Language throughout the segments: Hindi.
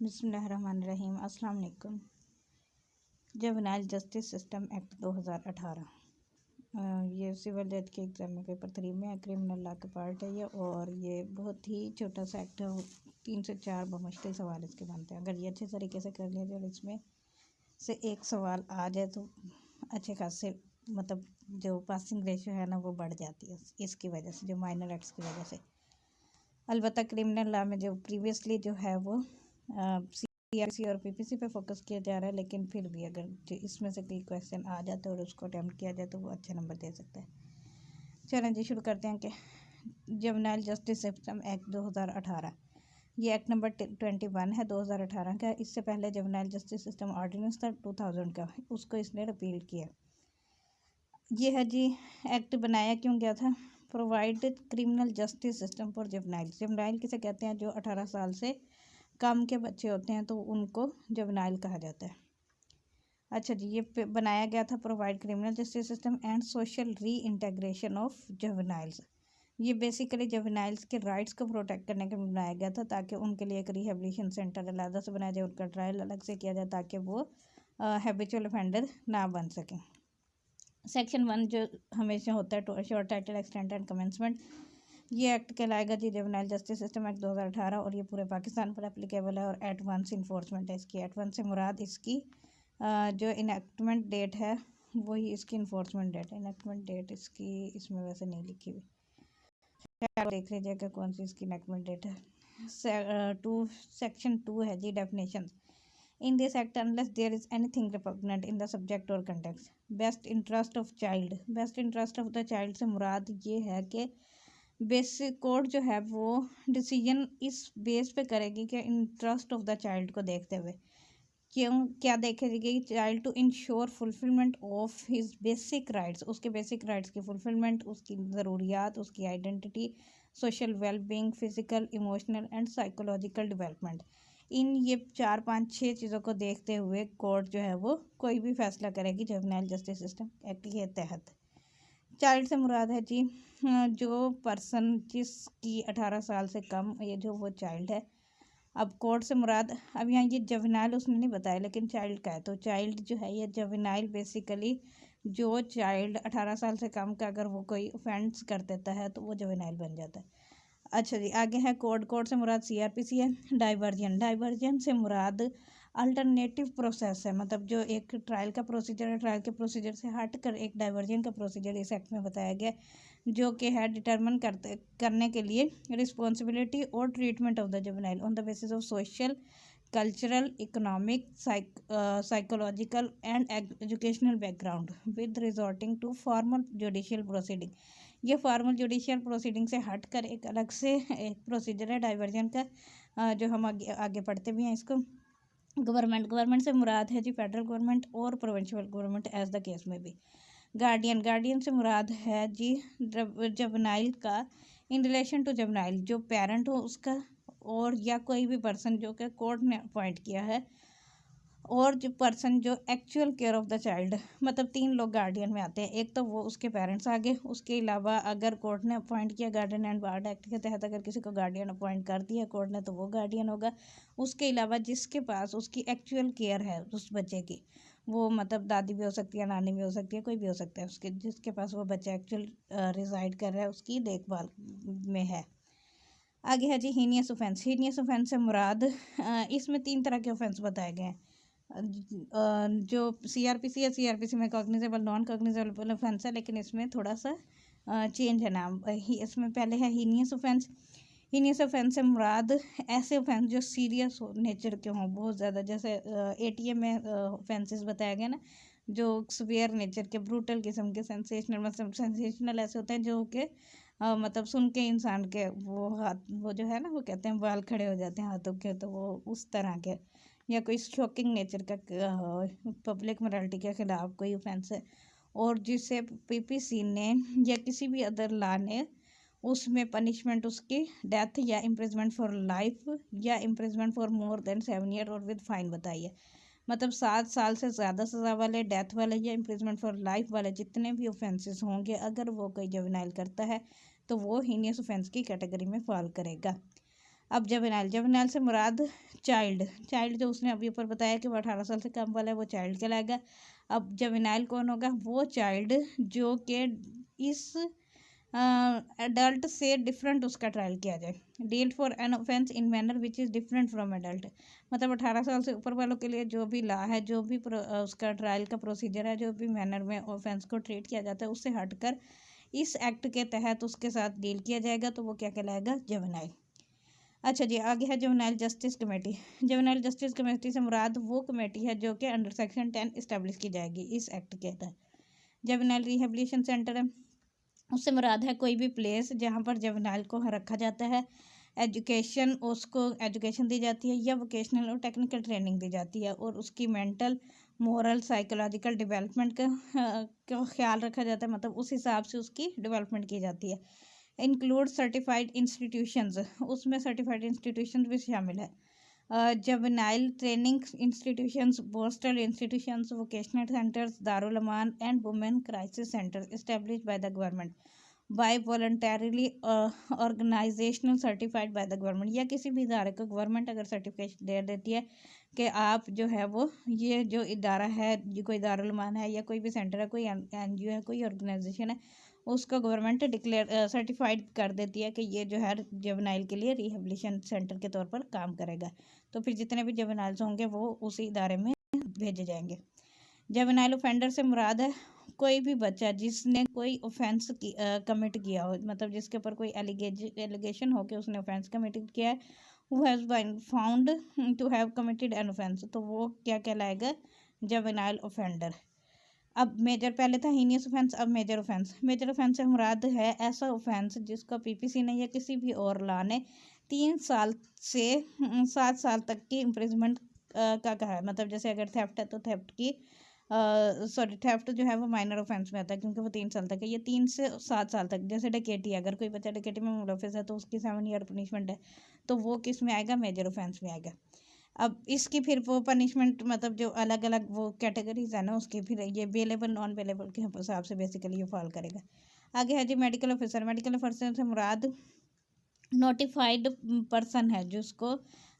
बिस्मिल्लाहिर्रहमानिर्रहीम। अस्सलाम वालेकुम। जुवेनाइल जस्टिस सिस्टम एक्ट 2018 ये सिविल डेथ के एग्जाम में पेपर 3 में क्रिमिनल लॉ का पार्ट है ये, और ये बहुत ही छोटा सा एक्ट है। 3 से 4 बमुश्किल सवाल इसके बनते हैं। अगर ये अच्छे तरीके से कर लिया जाए और इसमें से एक सवाल आ जाए तो अच्छे खासे मतलब जो पासिंग रेशो है ना वो बढ़ जाती है इसकी वजह से, जो माइनर एक्ट्स की वजह से। अलबत्ता क्रिमिनल लॉ में जो प्रीवियसली जो है वो सीआरपीसी और पीपीसी पे फोकस किया जा रहा है, लेकिन फिर भी अगर जो इसमें से कोई क्वेश्चन आ जाता है और उसको अटेम्प्ट किया जाए तो वो अच्छे नंबर दे सकता है। चलें जी, शुरू करते हैं कि जुवेनाइल जस्टिस सिस्टम एक्ट 2018 ये एक्ट नंबर 21 है 2018 का। इससे पहले जुवेनाइल जस्टिस सिस्टम ऑर्डिनेंस था 2000 का, उसको इसने रिपील किया। ये है जी, एक्ट बनाया क्यों गया था? Provide criminal justice system for juvenile. Juvenile किसे कहते हैं? जो 18 साल से कम के बच्चे होते हैं तो उनको जुवेनाइल कहा जाता है। अच्छा जी, ये बनाया गया था provide criminal justice system and social reintegration of juveniles. ये बेसिकली जुवेनाइल्स के राइट्स को प्रोटेक्ट करने के लिए बनाया गया था, ताकि उनके लिए एक रिहेबिलिटेशन सेंटर अलग से बनाया जाए, उनका ट्रायल अलग से किया जाए ताकि वो हैबिचुअल ऑफेंडर ना बन सकें। सेक्शन 1 जो हमेशा होता है short title extent and commencement, ये एक्ट कहलाएगा जी जुवेनाइल जस्टिस सिस्टम एक्ट 2018, और ये पूरे पाकिस्तान पर एप्लीकेबल है और एडवांस इन्फोर्समेंट है इसकी। एडवांस से मुराद इसकी जो इनएक्टमेंट डेट है वही इसकी इन्फोर्समेंट डेट है। इनएक्टमेंट डेट इसकी इसमें वैसे नहीं लिखी हुई, देख लीजिएगा कौन सी इसकी इनएक्टमेंट डेट है। सेक्शन 2 है जी, definition. In this act, unless there is anything repugnant in the subject or context, best interest of child, best interest of the child से मुराद ये है कि बेसिक कोर्ट जो है वो डिसीजन इस बेस पे करेगी कि इंटरेस्ट ऑफ द चाइल्ड को देखते हुए क्या देखेगी? Child to ensure fulfilment of his basic rights, उसके बेसिक राइट्स की फुलफिलमेंट, उसकी ज़रूरियात, उसकी identity, social wellbeing, physical, emotional and psychological development. इन ये 4 5 6 चीज़ों को देखते हुए कोर्ट जो है वो कोई भी फैसला करेगी जुवेनाइल जस्टिस सिस्टम एक्ट के तहत। चाइल्ड से मुराद है जी जो पर्सन जिसकी 18 साल से कम ये जो वो चाइल्ड है। अब कोर्ट से मुराद, अब यहाँ ये जुवेनाइल उसने नहीं बताया लेकिन चाइल्ड का है, तो चाइल्ड जो है ये जुवेनाइल बेसिकली जो चाइल्ड 18 साल से कम का अगर वो कोई ऑफेंस कर देता है तो वो जुवेनाइल बन जाता है। अच्छा जी, आगे है कोड। कोड से मुराद सीआरपीसी है। डाइवर्जन, डाइवर्जन से मुराद अल्टरनेटिव प्रोसेस है, मतलब जो एक ट्रायल का प्रोसीजर है, ट्रायल के प्रोसीजर से हट कर एक डाइवर्जन का प्रोसीजर इस एक्ट में बताया गया, जो कि है डिटरमिन करने के लिए रिस्पॉन्सिबिलिटी और treatment of the juvenile on the basis of social, cultural, economic, psychological and educational background with resorting to formal judicial proceeding. ये फॉर्मल जुडिशियल प्रोसीडिंग से हट कर एक अलग से एक प्रोसीजर है डाइवर्जन का, जो हम आगे पढ़ते भी हैं इसको। गवर्नमेंट से मुराद है जी फेडरल गवर्नमेंट और provincial government as the case में भी। गार्डियन, गार्डियन से मुराद है जी जुवेनाइल का इन रिलेशन टू जुवेनाइल, जो पेरेंट हो उसका और या कोई भी पर्सन जो कि कोर्ट ने अपॉइंट किया है, और जो पर्सन जो actual care of the child, मतलब 3 लोग गार्डियन में आते हैं। एक तो वो उसके पेरेंट्स आगे, उसके अलावा अगर कोर्ट ने अपॉइंट किया गार्डियन एंड वार्ड एक्ट के तहत अगर किसी को गार्डियन अपॉइंट कर दिया कोर्ट ने तो वो गार्डियन होगा। उसके अलावा जिसके पास उसकी एक्चुअल केयर है उस बच्चे की, वो मतलब दादी भी हो सकती है, नानी भी हो सकती है, कोई भी हो सकता है, उसके जिसके पास वो बच्चा एक्चुअल रिजाइड कर रहा है उसकी देखभाल में है। आगे है जी हीनियस ऑफेंस। हीनियस ऑफेंस से मुराद इसमें 3 तरह के ऑफेंस बताए गए हैं। जो सीआरपीसी है, सीआरपीसी में कॉग्निजेबल, नॉन कॉग्निजेबल ऑफेंस है, लेकिन इसमें थोड़ा सा चेंज है नाम। इसमें पहले है हीनियस ऑफेंस। हीनियस ऑफेंस से मुराद ऐसे ऑफेंस जो सीरियस नेचर के हों बहुत ज़्यादा, जैसे एटीए में ऑफेंसेस बताया गया ना, जो सवेयर नेचर के, ब्रूटल किस्म के, सेंसेशनल, मतलब सेंसेशनल ऐसे होते हैं जो कि मतलब सुन के इंसान के वो हाथ वो जो है ना वो कहते हैं बाल खड़े हो जाते हैं हाथों के, तो वो उस तरह के, या कोई शॉकिंग नेचर का पब्लिक मोरालिटी के खिलाफ कोई ऑफेंस है, और जिसे पीपीसी ने या किसी भी अदर लॉ ने उसमें पनिशमेंट उसकी डेथ या इम्प्रिजमेंट फॉर लाइफ या imprisonment for more than 7 year और विद फाइन बताई है। मतलब 7 साल से ज़्यादा सज़ा वाले, डेथ वाले या इम्प्रिजमेंट फॉर लाइफ वाले जितने भी ऑफेंसेस होंगे, अगर वो कोई जुवेनाइल करता है तो वो हीनियस ऑफेंस की कैटेगरी में फॉल करेगा। अब जवेनाइल से मुराद चाइल्ड जो उसने अभी ऊपर बताया कि वो 18 साल से कम वाला है, वो चाइल्ड कहलाएगा। अब जवेनाइल कौन होगा? वो चाइल्ड जो कि इस एडल्ट से डिफरेंट उसका ट्रायल किया जाए। Dealt for an offence in manner which is different from adult, मतलब 18 साल से ऊपर वालों के लिए जो भी लॉ है, जो भी उसका ट्रायल का प्रोसीजर है, जो भी मैनर में ऑफेंस को ट्रीट किया जाता है, उससे हटकर इस एक्ट के तहत उसके साथ डील किया जाएगा, तो वो क्या कहलाएगा? जवेनाइल। अच्छा जी, आगे है juvenile justice committee. Juvenile justice committee से मुराद वो कमेटी है जो कि अंडर सेक्शन 10 इस्टेब्लिश की जाएगी इस एक्ट के तहत। जुवेनाइल रिहेबिलिटेशन सेंटर है, उससे मुराद है कोई भी प्लेस जहाँ पर जुवेनाइल को रखा जाता है, उसको एजुकेशन दी जाती है या वोकेशनल और टेक्निकल ट्रेनिंग दी जाती है, और उसकी मेंटल, मोरल, साइकोलॉजिकल डेवलपमेंट का ख्याल रखा जाता है, मतलब उस हिसाब से उसकी डेवलपमेंट की जाती है। इंक्लूड सर्टिफाइड इंस्टीट्यूशंस, उसमें सर्टिफाइड इंस्टीट्यूशंस भी शामिल है। Juvenile training institutions, postal institutions, vocational centres, दारुल अमान and women crisis centre establish by the government by voluntarily organisational certified by the government, या किसी भी इदारे को गवर्नमेंट अगर सर्टिफिकेशन दे देती है कि आप जो है वो ये जो इदारा है, ये कोई दारुल अमान है या कोई भी सेंटर है, कोई NGO है, कोई ऑर्गेनाइजेशन है, उसको गवर्नमेंट डिक्लेयर सर्टिफाइड कर देती है कि ये जो है जुवेनाइल के लिए रिहेबिलिटेशन सेंटर के तौर पर काम करेगा, तो फिर जितने भी जुवेनाइल्स होंगे वो उसी इदारे में भेजे जाएंगे। जुवेनाइल ऑफेंडर से मुराद है कोई भी बच्चा जिसने कोई ऑफेंस कमिट किया हो, मतलब जिसके ऊपर कोई एलिगेशन हो कि उसने ऑफेंस कमिट किया है, who has been found to have committed an offence, तो वो क्या कहलाएगा? Juvenile offender. अब मेजर, पहले था हीनियस ऑफेंस, अब मेजर ऑफेंस से मुराद है ऐसा ऑफेंस जिसको PPC ने या किसी भी और लॉ ने 3 साल से 7 साल तक की इम्प्रिजमेंट का कहा है, मतलब जैसे अगर थेफ्ट है तो थेफ्ट की थेफ्ट जो है वो माइनर ऑफेंस में आता है क्योंकि वो 3 साल तक है, ये 3 से 7 साल तक। जैसे डकैती, अगर कोई बच्चा डकैती में मुलविस है तो उसकी 7 ईयर पनिशमेंट है, तो वो किस में आएगा? मेजर ऑफेंस में आएगा। अब इसकी फिर वो पनिशमेंट, मतलब जो अलग अलग वो कैटेगरीज है ना उसकी, फिर ये बेलेबल नॉन बेलेबल के हिसाब से बेसिकली ये फॉल करेगा। आगे है जी मेडिकल ऑफिसर से मुराद नोटिफाइड पर्सन है जिसको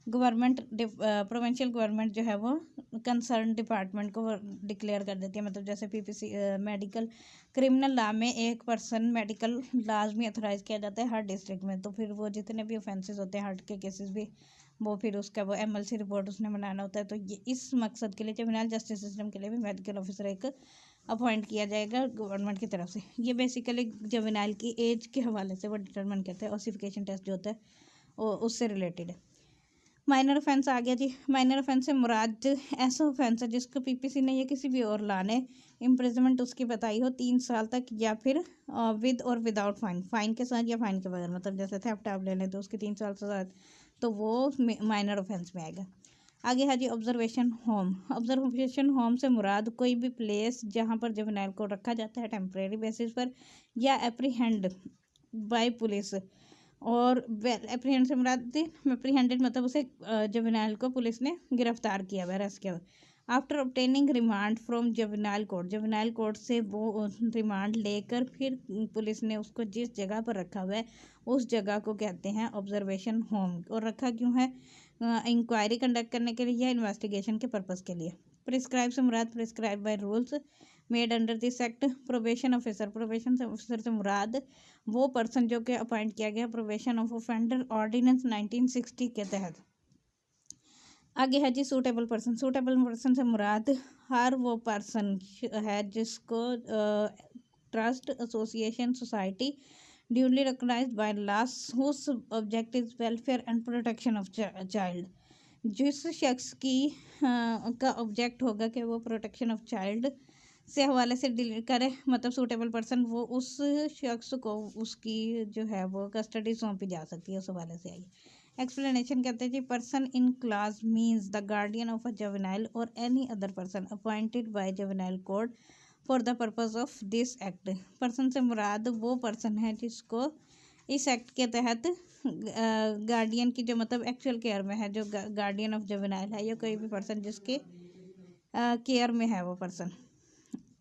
गवर्नमेंट प्रोविंशियल गवर्नमेंट जो है वो कंसर्न डिपार्टमेंट को डिक्लेयर कर देती है, मतलब जैसे PPC मेडिकल क्रिमिनल लॉ में एक पर्सन मेडिकल लाजमी अथोराइज किया जाता है हर डिस्ट्रिक्ट में, तो फिर वो जितने भी ऑफेंसेस होते हैं, हार्ट के केसेस भी, वो फिर उसका वो MLC रिपोर्ट उसने बनाना होता है, तो ये इस मकसद के लिए जुवेनाइल जस्टिस सिस्टम के लिए भी मेडिकल ऑफिसर एक अपॉइंट किया जाएगा गवर्नमेंट की तरफ से। ये बेसिकली जुवेनाइल की एज के हवाले से वो डिटरमिन करते हैं, ऑसिफिकेशन टेस्ट जो होता है वो उससे रिलेटेड है। माइनर ऑफेंस आ गया जी। माइनर ऑफेंस से मुराद ऐसा ऑफेंस है जिसको PPC ने या किसी भी और लॉ ने इम्प्रिजमेंट उसकी बताई हो 3 साल तक, या फिर विद और विदाउट फाइन के साथ या फाइन के बगैर, मतलब जैसे थेफ्ट आप ले लें तो उसके 3 साल से साथ, तो वो माइनर ऑफेंस में आएगा। आगे है जी ऑब्जर्वेशन होम से मुराद कोई भी प्लेस जहाँ पर जुवेनाइल को रखा जाता है टेम्परेरी बेसिस पर या एप्रीहेंड बाय पुलिस, और एप्रीहेंड से मुराद एप्रीहेंडेड मतलब उसे जुवेनाइल को पुलिस ने गिरफ्तार किया हुआ, अरेस्ट किया हुआ। After obtaining remand from juvenile court से वो रिमांड लेकर फिर पुलिस ने उसको जिस जगह पर रखा हुआ है उस जगह को कहते हैं ऑब्जर्वेशन होम। और रखा क्यों है? इंक्वायरी कंडक्ट करने के लिए या इन्वेस्टिगेशन के पर्पज़ के लिए। प्रिस्क्राइब से मुराद prescribe by rules made under this act. Probation officer से मुराद वो पर्सन जो कि अपॉइंट किया गया प्रोबेशन ऑफ ऑफेंडर ऑर्डिनेंस 1960 के तहत। आगे है जी सूटेबल पर्सन से मुराद हर वो पर्सन है जिसको trust, association, society duly recognised by laws whose object is welfare and protection of child. जिस शख्स की का ऑब्जेक्ट होगा कि वो प्रोटेक्शन ऑफ चाइल्ड से हवाले से डील करे, मतलब सूटेबल पर्सन, वो उस शख्स को उसकी जो है वो कस्टडी सौंपी जा सकती है, उस हवाले से आई। एक्सप्लेनेशन कहते हैं जी person in class means the guardian of a juvenile और any other person appointed by juvenile court for the purpose of this act. Person से मुराद वो पर्सन है जिसको इस एक्ट के तहत गार्डियन की जो मतलब एक्चुअल केयर में है, जो गार्डियन ऑफ जुवेनाइल है या कोई भी पर्सन जिसके केयर में है वो पर्सन।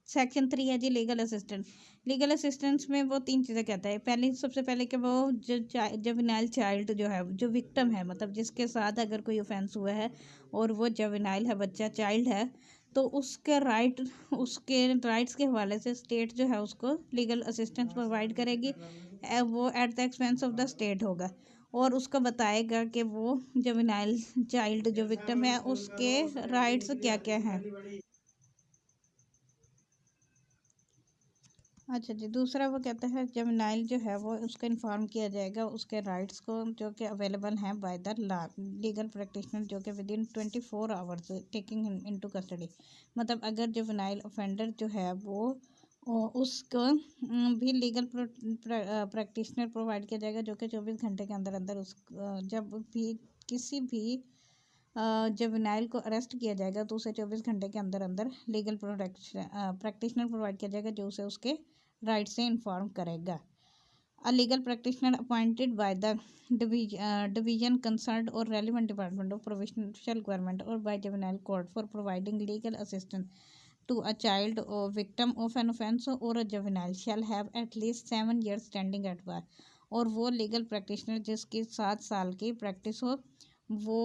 सेक्शन 3 है जी लीगल असिस्टेंट। लीगल असिस्टेंस में वो 3 चीज़ें कहता है। पहली सबसे पहले कि वो जो जवेनाइल चाइल्ड जो है, जो विक्टिम है, मतलब जिसके साथ अगर कोई ऑफेंस हुआ है और वो जवेनाइल है, बच्चा चाइल्ड है, तो उसके राइट्स के हवाले से स्टेट जो है उसको लीगल असिस्टेंस प्रोवाइड करेगी। वो at the expense of the state होगा और उसको बताएगा कि वो जवेनाइल चाइल्ड जो विक्टिम है उसके राइट्स क्या क्या हैं। अच्छा जी, दूसरा वो कहता है जवेनाइल जो है वो उसको इन्फॉर्म किया जाएगा उसके राइट्स को, जो कि अवेलेबल हैं बाय द लीगल प्रैक्टिशनर, जो कि with in 24 hours taking into custody. मतलब अगर जवेनाइल ऑफेंडर जो है वो उसको भी लीगल प्रैक्टिशनर प्रोवाइड किया जाएगा, जो कि 24 घंटे के अंदर अंदर उस जब भी किसी भी जवेनाइल को अरेस्ट किया जाएगा तो उसे 24 घंटे के अंदर अंदर लीगल प्रैक्टिशनर प्रोवाइड किया जाएगा, जो उसे उसके राइट से इन्फॉर्म करेगा। A legal practitioner appointed by the division concerned और relevant department of provincial government और by juvenile court for providing legal assistance to a child और विक्टिम ऑफ एन ऑफेंस और a juvenile shall have at least 7 years standing at bar. और वो लीगल प्रैक्टिशनर जिसकी 7 साल की प्रैक्टिस हो वो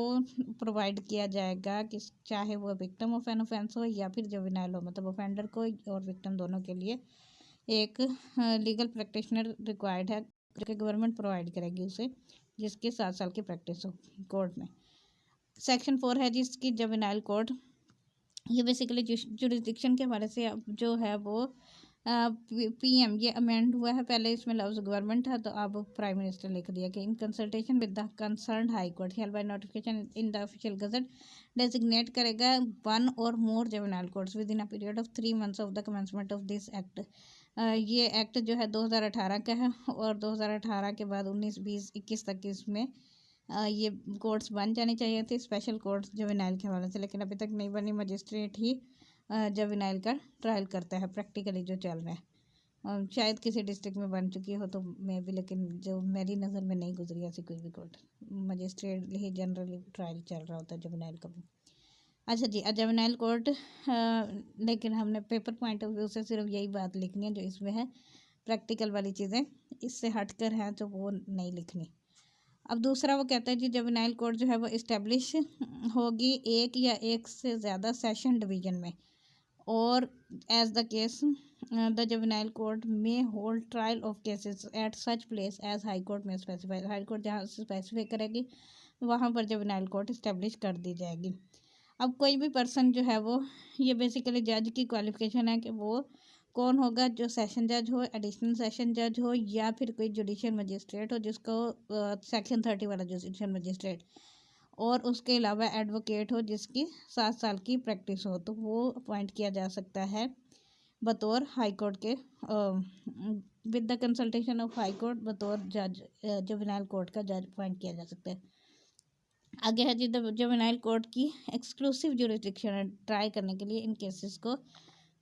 प्रोवाइड किया जाएगा कि चाहे वो विक्टिम ऑफ एन ऑफेंस हो या फिर जुवेनाइल हो, मतलब ऑफेंडर को और विक्टिम दोनों के लिए एक लीगल प्रैक्टिशनर रिक्वायर्ड है, जो कि गवर्नमेंट प्रोवाइड करेगी उसे, जिसकी 7 साल की प्रैक्टिस हो कोर्ट में। सेक्शन 4 है जिसकी जुवेनाइल कोर्ट। ये बेसिकली जुरिस्डिक्शन के हवाले से जो है वो पीएम, ये अमेंड हुआ है। पहले इसमें लफ्ज़ गवर्नमेंट था तो अब प्राइम मिनिस्टर लिख दिया कि इन consultation with the concerned high court shell by notification in the official gazette designate करेगा 1 or more juvenile courts with in a period of 3 months of the commencement of this act. ये एक्ट जो है 2018 का है और 2018 के बाद 19, 20, 21 तक इसमें ये कोर्ट्स बन जानी चाहिए थे, स्पेशल कोर्ट्स जुवेनाइल के हवाले से, लेकिन अभी तक नहीं बनी। मजिस्ट्रेट ही जुवेनाइल का ट्रायल करता है प्रैक्टिकली जो चल रहा है। शायद किसी डिस्ट्रिक्ट में बन चुकी हो तो मैं भी, लेकिन जो मेरी नज़र में नहीं गुजरी ऐसी कोई भी कोर्ट। मजिस्ट्रेट ही जनरली ट्रायल चल रहा होता है जुवेनाइल का भी। अच्छा जी, जुवेनाइल कोर्ट, लेकिन हमने पेपर पॉइंट ऑफ व्यू से सिर्फ यही बात लिखनी है जो इसमें है। प्रैक्टिकल वाली चीज़ें इससे हटकर हैं तो वो नहीं लिखनी। अब दूसरा वो कहता है जी जुवेनाइल कोर्ट जो है वो इस्टेब्लिश होगी एक या एक से ज़्यादा सेशन डिवीज़न में, और as the case the juvenile court में hold trial of cases at such place as high court में स्पेसिफाई। हाई कोर्ट जहाँ स्पेसिफाई करेगी वहाँ पर जुवेनाइल कोर्ट इस्टेब्लिश कर दी जाएगी। अब कोई भी पर्सन जो है वो, ये बेसिकली जज की क्वालिफिकेशन है कि वो कौन होगा, जो सेशन जज हो, एडिशनल सेशन जज हो, या फिर कोई जुडिशियल मजिस्ट्रेट हो जिसको सेक्शन 30 वाला जुडिशियल मजिस्ट्रेट, और उसके अलावा एडवोकेट हो जिसकी 7 साल की प्रैक्टिस हो, तो वो अपॉइंट किया जा सकता है बतौर हाई कोर्ट के with the consultation of high court बतौर जज, जुवेनाइल कोर्ट का जज अपॉइंट किया जा सकता है। आगे है जी जुवेनाइल कोर्ट की एक्सक्लूसिव जुरिस्डिक्शन ट्राई करने के लिए इन केसेस को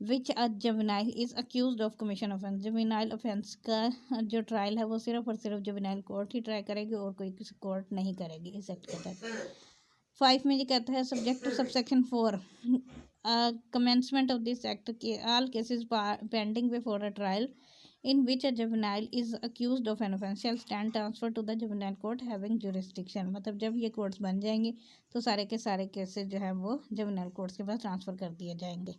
which a juvenile is accused of commission offence. Juvenile offence का जो ट्रायल है वो सिर्फ और सिर्फ जुवेनाइल कोर्ट ही ट्राई करेगी और कोई किसी कोर्ट नहीं करेगी इस एक्ट के तहत। 5 में ये कहता है subject to subsection 4 commencement of this act के all cases pending before a trial in which a juvenile is accused of an offence shall stand transferred to the juvenile court having jurisdiction। मतलब जब ये कोर्ट्स बन जाएंगे तो सारे के सारे केसेस जो है वो जुवेनाइल कोर्ट्स के पास ट्रांसफ़र कर दिए जाएंगे।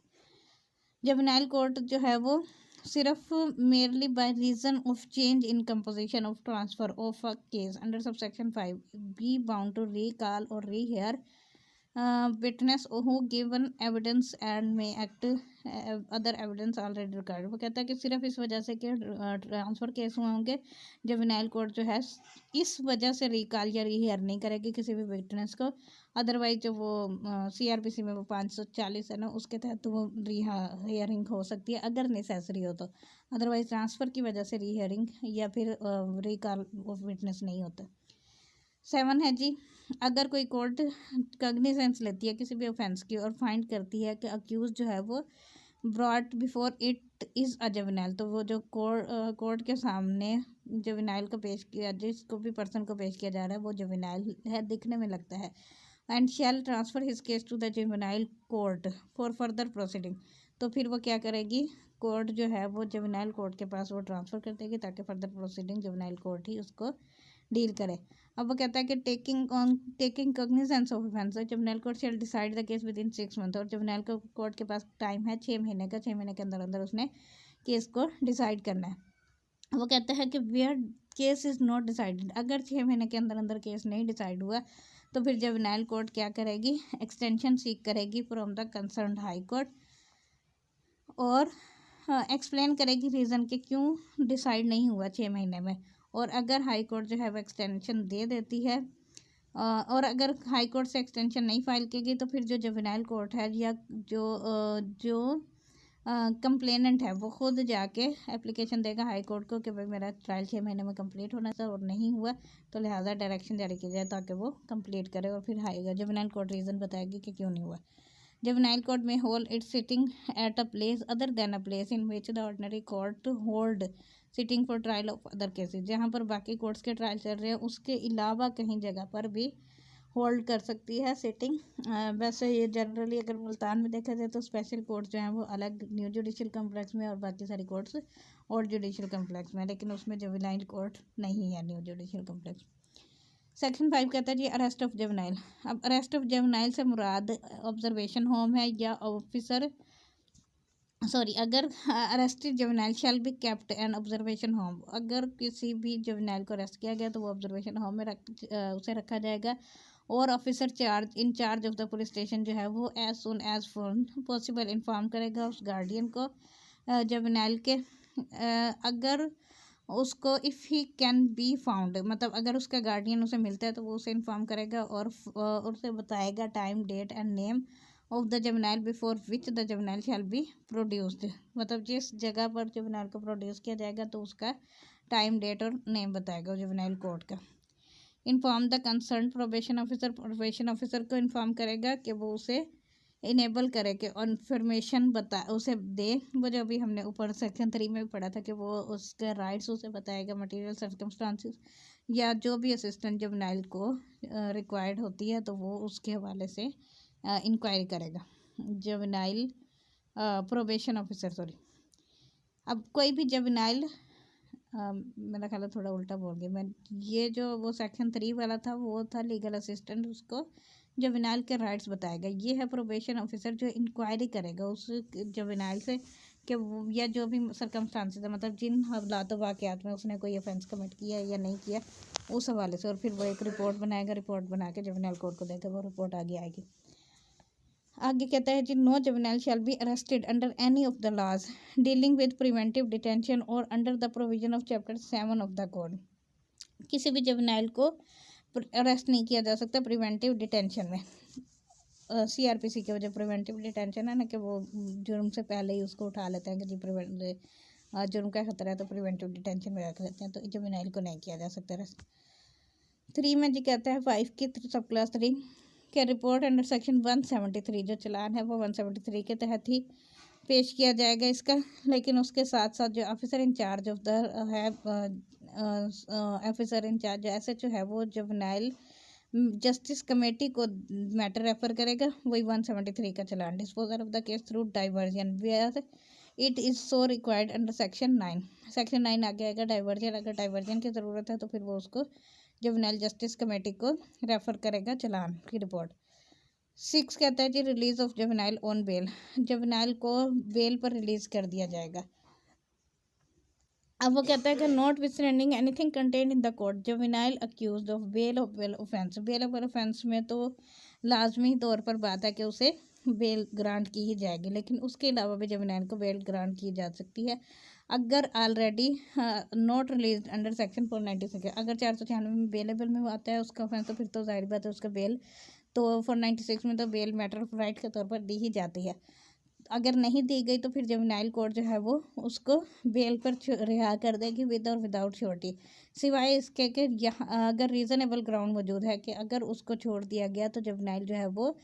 जुवेनाइल कोर्ट जो है वो सिर्फ merely by reason of change in composition of transfer of a case under subsection 5 be bound to recall और rehear witness who given evidence and में act other evidence already record. वो कहता है कि सिर्फ इस वजह से कि ट्रांसफ़र केस हुए होंगे, जुवेनाइल कोर्ट जो है इस वजह से रिकॉल या रीहेयर नहीं करेगी किसी भी विटनेस को। अदरवाइज जो वो CRPC में वो 540 है ना, उसके तहत तो वो रीहियरिंग हो सकती है अगर नेसेसरी हो तो। अदरवाइज ट्रांसफ़र की वजह से रीहियरिंग या फिर रिकॉल ऑफ विटनेस नहीं होता। 7 है जी, अगर कोई कोर्ट कॉग्निजेंस लेती है किसी भी ऑफेंस की और फाइंड करती है कि अक्यूज जो है वो brought before it is a juvenile, तो वो जो कोर्ट के सामने जुवेनाइल को पेश किया, जिसको भी पर्सन को पेश किया जा रहा है वो जुवेनाइल है, दिखने में लगता है, and shall transfer his case to the juvenile court for further proceeding, तो फिर वो क्या करेगी, कोर्ट जो है वो जुवेनाइल कोर्ट के पास वो ट्रांसफ़र कर देगी ताकि फर्दर प्रोसीडिंग जुवेनाइल कोर्ट ही उसको डील करे। अब वो कहता है कि taking cognizance of offence, juvenile court shell decide the case with in 6 month. और जुवेनाइल कोर्ट के पास टाइम है 6 महीने का, 6 महीने के अंदर अंदर उसने केस को डिसाइड करना है। वो कहता है कि where case is not decided, अगर 6 महीने के अंदर अंदर केस नहीं डिसाइड हुआ तो फिर जुवेनाइल कोर्ट क्या करेगी, एक्सटेंशन सीक करेगी from the concerned high court और एक्सप्लेन करेगी रीज़न कि क्यों डिसाइड नहीं हुआ 6 महीने में। और अगर हाई कोर्ट जो है वो एक्सटेंशन दे देती है और अगर हाई कोर्ट से एक्सटेंशन नहीं फाइल की तो फिर जो जुवेनाइल कोर्ट है या जो कंप्लेनेंट है वो खुद जाके एप्लीकेशन देगा हाई कोर्ट को कि भाई मेरा ट्रायल 6 महीने में कंप्लीट होना था और नहीं हुआ, तो लिहाजा डायरेक्शन जारी की जाए ताकि वो कंप्लीट करे। और फिर जुवेनाइल कोर्ट रीज़न बताएगी कि क्यों नहीं हुआ। जुवेनाइल कोर्ट में hold it's sitting at a place other than a place in which the ordinary court hold sitting for trial of other cases, जहाँ पर बाकी कोर्ट्स के ट्रायल चल रहे हैं उसके अलावा कहीं जगह पर भी होल्ड कर सकती है सिटिंग। वैसे ये जनरली अगर मुल्तान में देखा जाए तो स्पेशल कोर्ट्स जो हैं वो अलग न्यू जुडिशल कम्प्लेक्स में और बाकी सारी कोर्ट्स ओल्ड जुडिशल कम्प्लेक्स में, लेकिन उसमें जुवेनाइल कोर्ट नहीं है न्यू जुडिशल कम्प्लेक्स। सेक्शन 5 कहता है जी अरेस्ट ऑफ जुवेनाइल। अब अरेस्ट ऑफ जुवेनाइल से मुराद ऑब्जर्वेशन होम है या ऑफिसर अगर arrested juvenile shall be kept in observation home, अगर किसी भी जुवेनाइल को अरेस्ट किया गया तो वो ऑब्जर्वेशन होम में उसे रखा जाएगा। और officer charge of the police station जो है वो as soon as possible inform करेगा उस गार्डियन को जुवेनाइल के, अगर उसको if he can be found, मतलब अगर उसका गार्डियन उसे मिलता है तो वो उसे इन्फॉर्म करेगा और उसे बताएगा time date and name of the juvenile before which the juvenile shall be produced, मतलब जिस जगह पर जुवेनाइल को प्रोड्यूस किया जाएगा तो उसका टाइम डेट और नेम बताएगा जुवेनाइल कोर्ट का। Inform the concern probation officer को इन्फॉर्म करेगा कि वो उसे इनेबल करे कि इन्फॉर्मेशन उसे दे, वो जो भी हमने ऊपर सेक्शन 3 में पढ़ा था कि वो उसके राइट्स उसे बताएगा, मटेरियल सर्कमस्टांसिस या जो भी असिस्टेंट जुवेनाइल को रिक्वायर्ड होती है तो वो उसके हवाले से इंक्वायरी करेगा जुवेनाइल प्रोबेशन ऑफिसर। अब कोई भी जुवेनाइल मेरा ख्याल है थोड़ा उल्टा बोल गया मैं, ये जो वो सेक्शन 3 वाला था वो था लीगल असिस्टेंट, उसको जुवेनाइल के राइट्स बताएगा। ये है प्रोबेशन ऑफिसर जो इंक्वायरी करेगा उस जुवेनाइल से कि वो या जो भी सर्कमस्टांसेस है, मतलब जिन हालात वाक़यात में उसने कोई ऑफेंस कमिट किया या नहीं किया उस हवाले से, और फिर वो एक रिपोर्ट बनाएगा, रिपोर्ट बना के जुवेनाइल कोर्ट को देगा, वो रिपोर्ट आगे आएगी। आगे कहता है जी no juvenile shall be arrested under any of the laws dealing with preventive detention और under the provision of chapter 7 of the code. किसी भी जुवेनाइल को अरेस्ट नहीं किया जा सकता प्रिवेंटिव डिटेंशन में। CRPC की वजह प्रिवेंटिव डिटेंशन है ना कि वो जुर्म से पहले ही उसको उठा लेते हैं कि जी जुर्म का खतरा है तो प्रिवेंटिव डिटेंशन में रख लेते हैं, तो जुवेनाइल को नहीं किया जा सकता अरेस्ट। 3 में जी कहता है 5 की सब क्लास 3 के रिपोर्ट अंडर सेक्शन 173, जो चलान है वो 173 के तहत ही पेश किया जाएगा इसका, लेकिन उसके साथ साथ जो ऑफिसर इंचार्ज ऑफ द है ऑफिसर इंचार्ज SHO है वो जुवेनाइल जस्टिस कमेटी को मैटर रेफर करेगा, वही 173 का challan. Disposal of the case through diversion where it is so required under section 9। Section 9 आगे आएगा डाइवर्जन, अगर डाइवर्जन की ज़रूरत है तो फिर वो उसको जुवेनाइल जस्टिस कमेटी को रेफ़र करेगा चलान की रिपोर्ट। 6 कहता है जी release of juvenile on bail, juvenile को बेल पर रिलीज़ कर दिया जाएगा। अब वो कहता है कि notwithstanding anything contain in the court juvenile accused of bail offence, bail offence में तो लाजमी तौर पर बात है कि उसे बेल ग्रांट की ही जाएगी, लेकिन उसके अलावा भी जुवेनाइल को बेल ग्रांट की जा सकती है अगर already not release under section 496, अगर 496 में बेलेबल में आता है उसका ऑफेंस तो फिर तो जाहिर बात है उसका बेल तो 496 में तो बेल मैटर ऑफ राइट के तौर पर दी ही जाती है। अगर नहीं दी गई तो फिर जुवेनाइल कोर्ट जो है वो उसको बेल पर रिहा कर देगी विद और विदाउट श्योरिटी, सिवाय इसके कि यहाँ अगर रीज़नेबल ग्राउंड मौजूद है कि अगर उसको छोड़ दिया गया तो जुवेनाइल जो है वो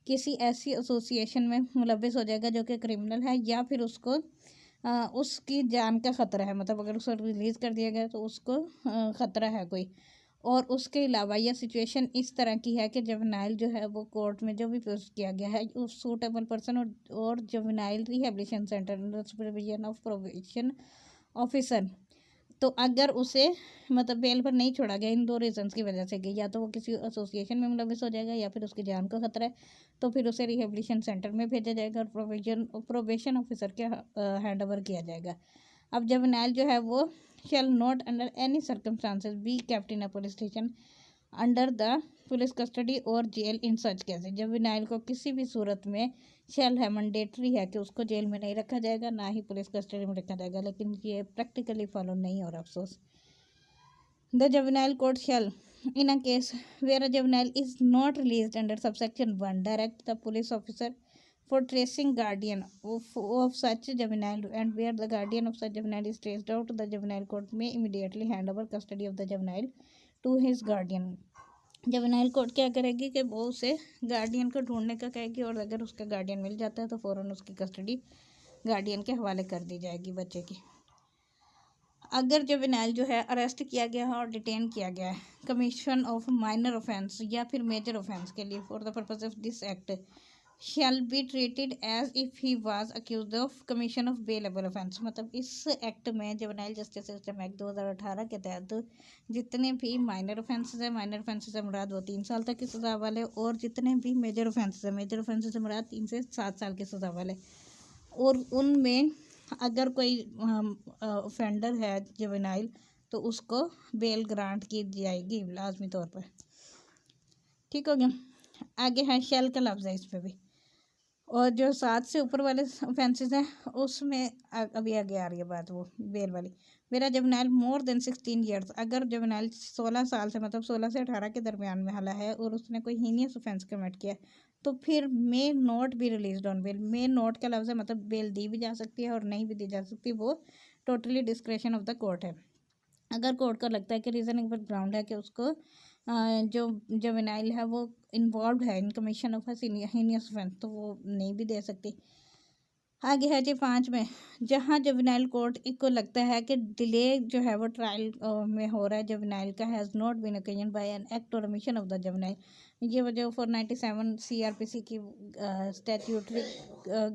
किसी ऐसी एसोसिएशन में मुलविस हो जाएगा जो कि क्रिमिनल है, या फिर उसको उसकी जान का ख़तरा है, मतलब अगर उसको रिलीज़ कर दिया गया तो उसको ख़तरा है कोई, और उसके अलावा यह सिचुएशन इस तरह की है कि जुवेनाइल जो है वो कोर्ट में जो भी पेश किया गया है उस सूटेबल पर्सन और juvenile rehabilitation centre under supervision of probation officer, तो अगर उसे मतलब बेल पर नहीं छोड़ा गया इन दो रीजंस की वजह से कि या तो वो किसी एसोसिएशन में मुलविस हो जाएगा या फिर उसकी जान को खतरा है, तो फिर उसे रिहेबिलिटेशन सेंटर में भेजा जाएगा और प्रोबेशन ऑफिसर के हैंड ओवर किया जाएगा। अब जुवेनाइल जो है वो shall not under any circumstances be kept in a police station under the police custody और जेल इन सच केसेस। जुवेनाइल को किसी भी सूरत में शैल है, मैंडेटरी है कि उसको जेल में नहीं रखा जाएगा, ना ही पुलिस कस्टडी में रखा जाएगा, लेकिन ये प्रैक्टिकली फॉलो नहीं हो रहा अफसोस। The juvenile court shell in a case where a juvenile is not released under subsection 1 direct the police officer for tracing guardian of such juvenile, and where the guardian of such juvenile is traced out, the juvenile court may immediately hand over custody of the juvenile to his guardian। Juvenile court क्या करेगी कि वो उसे गार्डियन को ढूंढने का कहेगी, और अगर उसका गार्डियन मिल जाता है तो फ़ौरन उसकी कस्टडी गार्डियन के हवाले कर दी जाएगी बच्चे की। अगर जुवेनाइल जो है अरेस्ट किया गया है और डिटेन किया गया है कमीशन ऑफ माइनर ऑफेंस या फिर मेजर ऑफेंस के लिए for the purpose of this act shall be treated as if he was accused of commission of bailable offence. मतलब इस एक्ट में जुवेनाइल जस्टिस सिस्टम एक्ट 2018 के तहत जितने भी माइनर ऑफेंसेस है, माइनर ऑफेंसेस से मुराद वो 3 साल तक की सज़ा वाले, और जितने भी मेजर ऑफेंसेस है, मेजर ऑफेंसेस से मुराद 3 से 7 साल की सज़ा वाले, और उनमें अगर कोई ऑफेंडर है जुवेनाइल तो उसको बेल ग्रांट की जाएगी लाजमी तौर पर। ठीक हो गया। आगे है शैल का लफ्ज़ है इस पर भी, और जो 7 से ऊपर वाले ऑफेंसेस हैं उसमें अभी आगे आ रही है बात वो बेल वाली। मेरा जुवेनाइल मोर देन 16 ईयर्स, अगर जुवेनाइल 16 साल से मतलब 16 से 18 के दरमियान में हला है और उसने कोई हीनियस ऑफेंस कमिट किया तो फिर may not be release on bail. May not का लफ्ज़ है मतलब बेल दी भी जा सकती है और नहीं भी दी जा सकती, वो totally discretion of the court है। अगर कोर्ट को लगता है कि रीजनेबल ग्राउंड है कि उसको जो जुवेनाइल है वो इन्वॉल्व है इन कमीशन ऑफ हीनियस ऑफेंस तो वो नहीं भी दे सकती। आगे है जी 5 में, जहाँ जुवेनाइल कोर्ट को लगता है कि डिले जो है वो ट्रायल में हो रहा है जुवेनाइल का has not been occasion by an act और ओमिशन ऑफ द जुवेनाइल, ये वजह 497 CRPC की स्टैट्यूटरी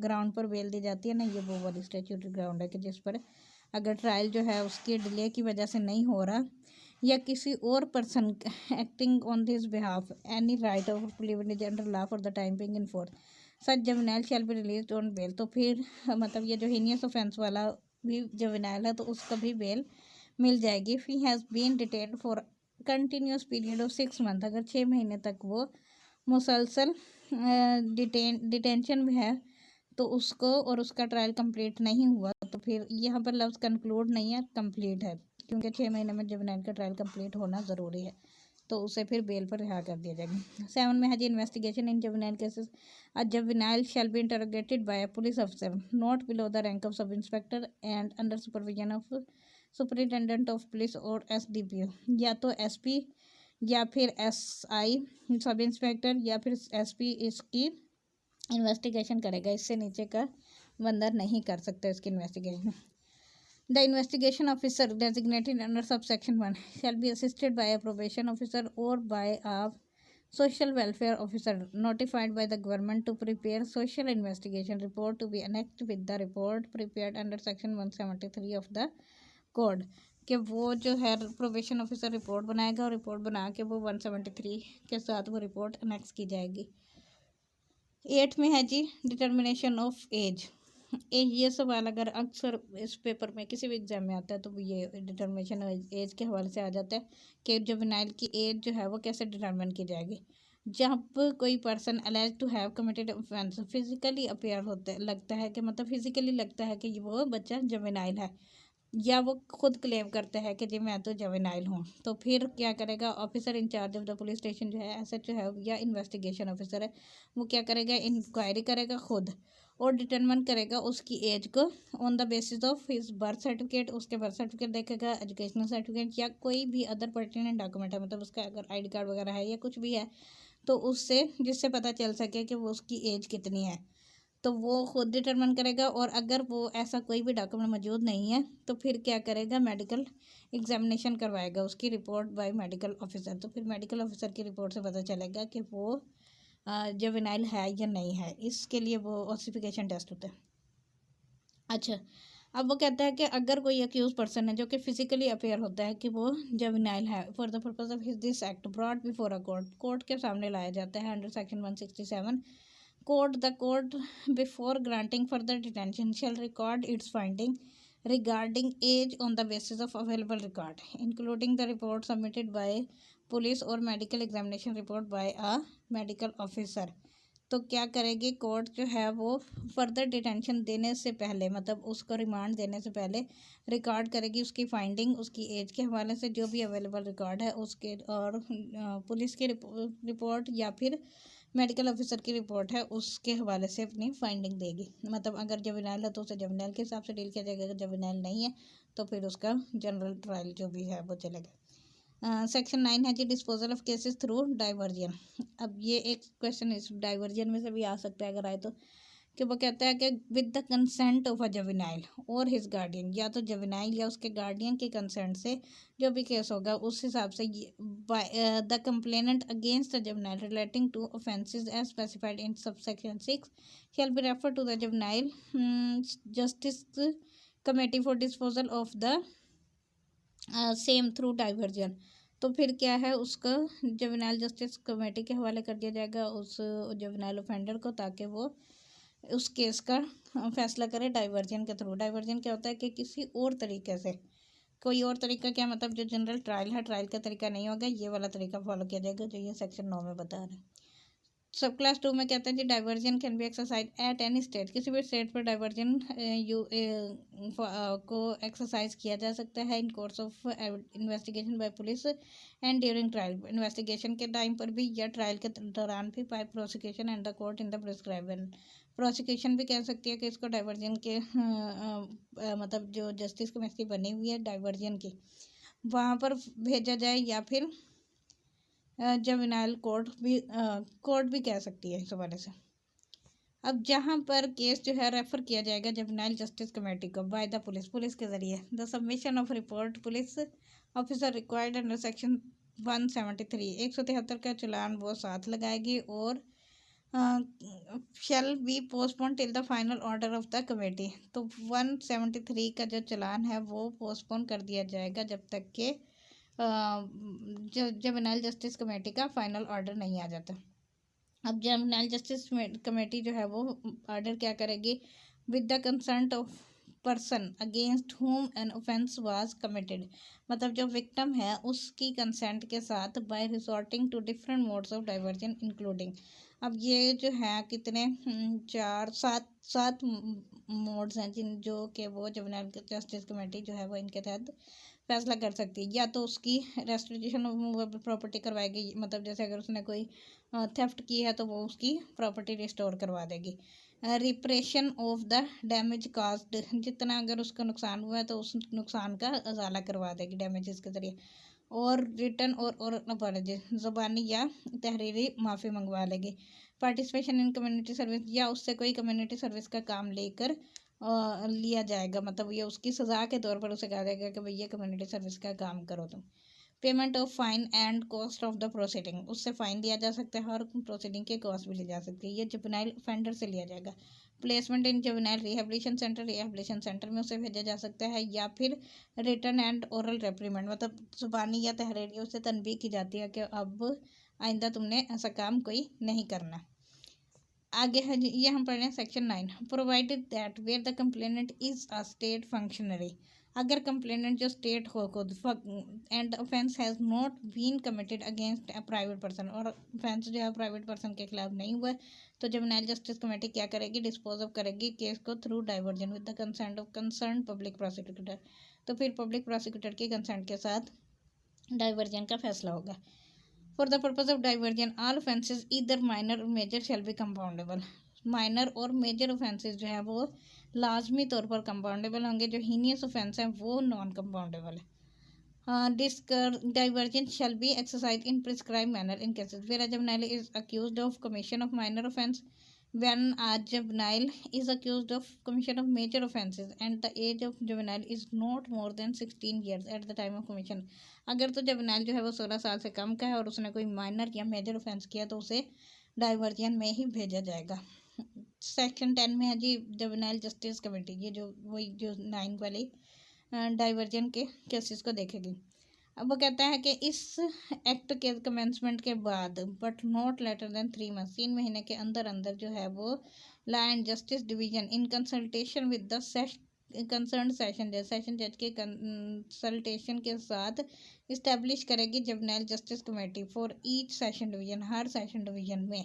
ग्राउंड पर बेल दी जाती है ना, ये वो वाली स्टैट्यूटरी ग्राउंड है कि जिस पर अगर ट्रायल जो है उसकी डिले की वजह से नहीं हो रहा या किसी और person acting on this behalf any right of privilege under law for the time being in force such juvenile shall be release on bail. तो फिर मतलब ये जो हीनियस ऑफेंस वाला भी जुवेनाइल है तो उसका भी बेल मिल जाएगी। If he has been detained for continuous period of 6 month, अगर 6 महीने तक वो मुसलसल डिटेंशन में है तो उसको, और उसका ट्रायल कंप्लीट नहीं हुआ तो फिर यहाँ पर लफ्ज़ कंक्लूड नहीं है कंप्लीट है, क्योंकि 6 महीने में जुवेनाइल का ट्रायल कंप्लीट होना ज़रूरी है, तो उसे फिर बेल पर रिहा कर दिया जाएगा। 7 में है जी investigation in juvenile cases. A juvenile shall be interrogated by a police officer not below the rank of sub inspector and under supervision of superintendent of police और SDPO, या तो SP या फिर SI सब इंस्पेक्टर या फिर SP इसकी इन्वेस्टिगेशन करेगा, इससे नीचे का बंदा नहीं कर सकता इसकी investigation. The investigation officer designated under subsection 1 shall be assisted by a probation officer or by a social welfare officer notified by the government to prepare social investigation report to be annexed with the report prepared under section 173 of the code, कि वो जो है प्रोबेशन ऑफिसर रिपोर्ट बनाएगा और रिपोर्ट बना के वो 173 के साथ वो रिपोर्ट अनेक्स की जाएगी। 8 में है जी डिटर्मिनेशन ऑफ एज। ये सवाल अगर अक्सर इस पेपर में किसी भी एग्जाम में आता है तो ये डिटर्मिनेशन एज के हवाले से आ जाता है कि जुवेनाइल की एज जो है वो कैसे डिटर्मिन की जाएगी। जब कोई person allege to have committed offence physically appear होता है, लगता है कि मतलब फिजिकली लगता है कि वो बच्चा जुवेनाइल है, या वो खुद क्लेम करता है कि जी मैं तो जुवेनाइल हूँ, तो फिर क्या करेगा officer in charge of the police station जो है SHO है या इन्वेस्टिगेशन ऑफिसर है, वो क्या करेगा इंक्वायरी करेगा खुद और डिटरमिन करेगा उसकी एज को on the basis of his birth certificate, उसके बर्थ सर्टिफिकेट देखेगा, एजुकेशनल सर्टिफिकेट या कोई भी अदर पर्टिनेंट डॉक्यूमेंट है, मतलब उसका अगर ID कार्ड वगैरह है या कुछ भी है तो उससे जिससे पता चल सके कि वो उसकी एज कितनी है। तो वो खुद डिटरमिन करेगा। और अगर वो ऐसा कोई भी डॉक्यूमेंट मौजूद नहीं है तो फिर क्या करेगा, मेडिकल एग्जामिनेशन करवाएगा, उसकी रिपोर्ट बाय मेडिकल ऑफिसर। तो फिर मेडिकल ऑफिसर की रिपोर्ट से पता चलेगा कि वो जुवेनाइल है या नहीं है। इसके लिए वो ओसिफिकेशन टेस्ट होता है। अच्छा, अब वो कहता है कि अगर कोई अक्यूज पर्सन है जो कि फिजिकली अपेयर होता है कि वो जुवेनाइल है, for the purpose of this act brought before a court, court के सामने लाया जाता है under section 167। Court, the court before granting further detention shall record its finding regarding age on the basis of available record, including the report submitted by police or medical examination report by a medical officer। तो क्या करेगी कोर्ट जो है वो फर्दर डिटेंशन देने से पहले, मतलब उसको रिमांड देने से पहले रिकॉर्ड करेगी उसकी फाइंडिंग, उसकी एज के हवाले से जो भी अवेलेबल रिकॉर्ड है उसके, और पुलिस की रिपोर्ट या फिर मेडिकल ऑफिसर की रिपोर्ट है उसके हवाले से अपनी फाइंडिंग देगी। मतलब अगर जुवेनाइल है तो उसे जुवेनाइल के हिसाब से डील किया जाएगा, अगर जुवेनाइल नहीं है तो फिर उसका जनरल ट्रायल जो भी है वो चलेगा। सेक्शन 9 है जी disposal of cases through diversion. अब ये एक क्वेश्चन इस डाइवर्जन में से भी आ सकता है अगर आए तो, कि वो कहता है कि with the consent of a juvenile और हिज गार्डियन, या तो जुवेनाइल या उसके गार्डियन के कंसेंट से जो भी केस होगा उस हिसाब से the complainant against the juvenile relating to offences as specified in subsection 6 shall be refer to the juvenile justice committee for disposal of the same through diversion. तो फिर क्या है, उसका जुवेनाइल जस्टिस कमेटी के हवाले कर दिया जाएगा उस जुवेनाइल ऑफेंडर को, ताकि वो उस केस का फैसला करे डाइवर्जन के थ्रू। डाइवर्जन क्या होता है कि किसी और तरीके से, कोई और तरीका क्या मतलब जो जनरल ट्रायल है, ट्रायल का तरीका नहीं होगा, ये वाला तरीका फॉलो किया जाएगा जो ये सेक्शन 9 में बता रहे हैं। सब क्लास 2 में कहते हैं जी diversion can be exercise at any state, किसी भी स्टेट पर डाइवर्जन को एक्सरसाइज किया जा सकता है in course of investigation by police and during trial, investigation के टाइम पर भी या ट्रायल के दौरान भी, by prosecution and the court in the prescribe. Prosecution भी कह सकती है कि इसको डाइवर्जन के मतलब जो जस्टिस कमेटी बनी हुई है डाइवर्जन की वहाँ पर भेजा जाए, या फिर जुवेनाइल कोर्ट भी कह सकती है इस हवाले से। अब जहाँ पर केस जो है रेफर किया जाएगा जुवेनाइल जस्टिस कमेटी को बाय द पुलिस के ज़रिए, the submission of report police officer required under section 173, 173 का चलान वो साथ लगाएगी, और shall be postpone till the final order of the committee. तो 173 का जो चलान है वो पोस्टपोन कर दिया जाएगा जब तक कि जुवेनाइल जस्टिस कमेटी का फाइनल ऑर्डर नहीं आ जाता। अब जुवेनाइल जस्टिस कमेटी जो है वो ऑर्डर क्या करेगी, with the consent of person against whom an offence was committed, मतलब जो विक्टिम है उसकी कंसेंट के साथ, by resorting to different modes of diversion including. अब ये जो है कितने 4 7 मोड्स हैं जिन जो कि वो जुवेनाइल जस्टिस कमेटी जो है वो इनके तहत फैसला कर सकती है। या तो उसकी रेस्टिट्यूशन ऑफ मूवेबल प्रॉपर्टी करवाएगी, मतलब जैसे अगर उसने कोई थेफ्ट की है तो वो उसकी प्रॉपर्टी रिस्टोर करवा देगी। Repression of the damage caused, जितना अगर उसका नुकसान हुआ है तो उस नुकसान का अजाला करवा देगी डैमेजेस के ज़रिए। और रिटर्न और अपॉलजी, ज़बानी या तहरीरी माफ़ी मंगवा लेगी। पार्टिसिपेशन इन कम्युनिटी सर्विस, या उससे कोई कम्युनिटी सर्विस का काम लेकर लिया जाएगा, मतलब ये उसकी सज़ा के तौर पर उसे कहा जाएगा कि भैया कम्युनिटी सर्विस का काम करो तुम। Payment of fine and cost of the proceeding, उससे फ़ाइन लिया जा सकता है और प्रोसीडिंग के कॉस्ट भी ली जा सकती है, ये जुवेनाइल ऑफेंडर से लिया जाएगा। प्लेसमेंट इन जुवेनाइल रिहेबिलिटेशन सेंटर में उसे भेजा जा सकता है, या फिर रिटर्न एंड ओरल रेप्रीमेंट, मतलब ज़ुबानी या तहरीरी उसे तनबीह की जाती है कि अब आइंदा तुमने ऐसा काम कोई नहीं करना। आगे है ये हम पढ़ रहे हैं section 9, provided that where the complainant is a state functionary, अगर कंप्लेनेंट जो स्टेट हो खुद, and offence has not been committed against a private person, और ऑफेंस जो है प्राइवेट पर्सन के खिलाफ नहीं हुआ, तो जुवेनाइल जस्टिस कमेटी क्या करेगी, डिस्पोज ऑफ करेगी केस को through diversion with the consent of concern public prosecutor. तो फिर पब्लिक प्रोसिक्यूटर के कंसेंट के साथ डाइवर्जन का फैसला होगा। For the purpose of diversion all offences इधर माइनर और major shall be compoundable, minor और मेजर ऑफेंसेज जो है वो लाजमी तौर पर कंपाउंडेबल होंगे, जो हीनियस ऑफेंस हैं वो नॉन कंपाउंडेबल है। Diversion shall be exercise in prescribe manner in cases where juvenile is accused of commission of minor offence when a juvenile is accused of commission of major offences and the age of juvenile is not more than 16 years at the time of commission। अगर तो juvenile जो है वो 16 साल से कम का है और उसने कोई माइनर या मेजर ऑफेंस किया तो उसे डाइवर्जन में ही भेजा जाएगा। सेक्शन 10 में है जी जुवेनाइल जस्टिस कमेटी, ये जो वही जो 9 वाली डाइवर्जन के केसेस को देखेगी। अब वो कहता है कि इस एक्ट के कमेंसमेंट के बाद but not later than 3 months, 3 महीने के अंदर अंदर जो है वो law and justice division in consultation with the concern session जज के कंसल्टेशन के साथ इस्टेब्लिश करेगी juvenile justice committee for each session division, हर सेशन डिवीजन में।